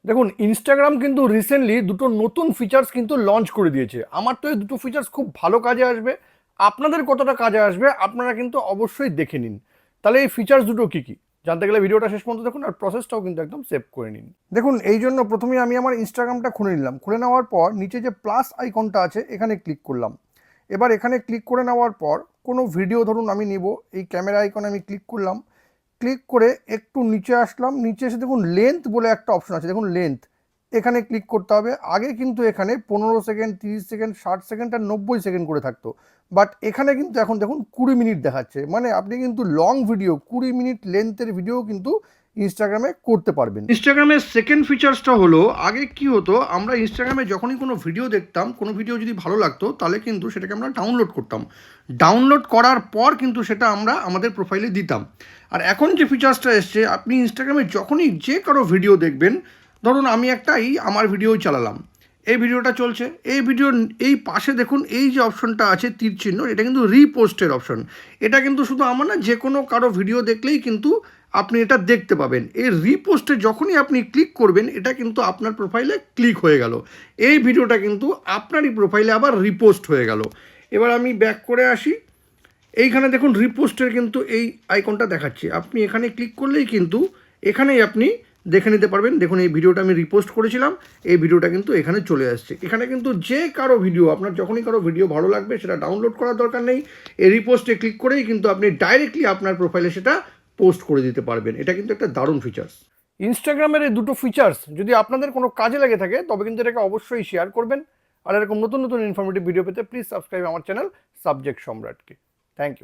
দেখুন ইনস্টাগ্রাম কিন্তু রিসেন্টলি দুটো নতুন ফিচার্স কিন্তু লঞ্চ করে দিয়েছে। আমার তো এই দুটো ফিচার্স খুব ভালো কাজে আসবে। আপনাদের কতটা কাজে আসবে আপনারা কিন্তু অবশ্যই দেখে নিন। তাহলে এই ফিচার্স দুটো কি কি জানতে গেলে ভিডিওটা শেষ পর্যন্ত দেখুন, আর প্রসেসটাও কিন্তু একদম সেভ করে নিন। দেখুন এই জন্য প্রথমে আমি আমার ইনস্টাগ্রামটা খুলে নিলাম। খুলে নেওয়ার পর নিচে যে প্লাস আইকনটা আছে এখানে ক্লিক করলাম। এবার এখানে ক্লিক করে নেওয়ার পর কোনো ভিডিও ধরুন আমি নেব, এই ক্যামেরা আইকনে আমি ক্লিক করলাম। ক্লিক করে একটু নিচে আসলাম, নিচে এসে দেখুন লেন্থ বলে একটা অপশন আছে, দেখুন লেন্থ এখানে ক্লিক করতে হবে। আগে কিন্তু এখানে 15 সেকেন্ড, 30 সেকেন্ড, 60 সেকেন্ড আর 90 সেকেন্ড করে থাকতো, বাট এখানে কিন্তু এখন দেখুন 20 মিনিট দেখাচ্ছে। মানে আপনি কিন্তু লং ভিডিও 20 মিনিট লেন্থের ভিডিও কিন্তু ইনস্টাগ্রামে করতে পারবেন। ইনস্টাগ্রামের সেকেন্ড ফিচার্সটা হলো, আগে কি হতো আমরা ইনস্টাগ্রামে যখনই কোনো ভিডিও দেখতাম, কোনো ভিডিও যদি ভালো লাগতো তাহলে কিন্তু সেটাকে আমরা ডাউনলোড করতাম। ডাউনলোড করার পর কিন্তু সেটা আমরা আমাদের প্রোফাইলে দিতাম। আর এখন যে ফিচার্সটা এসছে, আপনি ইনস্টাগ্রামে যখনই যে কারো ভিডিও দেখবেন, ধরুন আমি আমার ভিডিও চালালাম, এই ভিডিওটা চলছে, এই ভিডিওর এই পাশে দেখুন এই যে অপশনটা আছে তীর চিহ্ন, এটা কিন্তু রিপোস্টের অপশন। এটা কিন্তু শুধু আমার না, যে কোনো কারো ভিডিও দেখলেই কিন্তু আপনি এটা দেখতে পাবেন। এই রিপোস্টে যখনই আপনি ক্লিক করবেন এটা কিন্তু আপনার প্রোফাইলে ক্লিক হয়ে গেল, এই ভিডিওটা কিন্তু আপনারই প্রোফাইলে আবার রিপোস্ট হয়ে গেল। এবার আমি ব্যাক করে আসি, এইখানে দেখুন রিপোস্টের কিন্তু এই আইকনটা দেখাচ্ছে, আপনি এখানে ক্লিক করলেই কিন্তু এখানেই আপনি দেখে নিতে পারবেন। দেখুন এই ভিডিওটা আমি রিপোস্ট করেছিলাম, এই ভিডিওটা কিন্তু এখানে চলে আসছে। এখানে কিন্তু যে কারো ভিডিও, আপনার যখনই কারো ভিডিও ভালো লাগবে সেটা ডাউনলোড করার দরকার নেই, এই রিপোস্টে ক্লিক করেই কিন্তু আপনি ডাইরেক্টলি আপনার প্রোফাইলে সেটা পোস্ট করে দিতে পারবেন। এটা কিন্তু একটা দারুণ ফিচার্স। ইনস্টাগ্রামের এই দুটো ফিচার্স যদি আপনাদের কোনো কাজে লেগে থাকে তবে কিন্তু এটাকে অবশ্যই শেয়ার করবেন। আর এরকম নতুন নতুন ইনফরমেটিভ ভিডিও পেতে প্লিজ সাবস্ক্রাইব আমার চ্যানেল সাবজেক্ট সম্রাটকে। Thank you.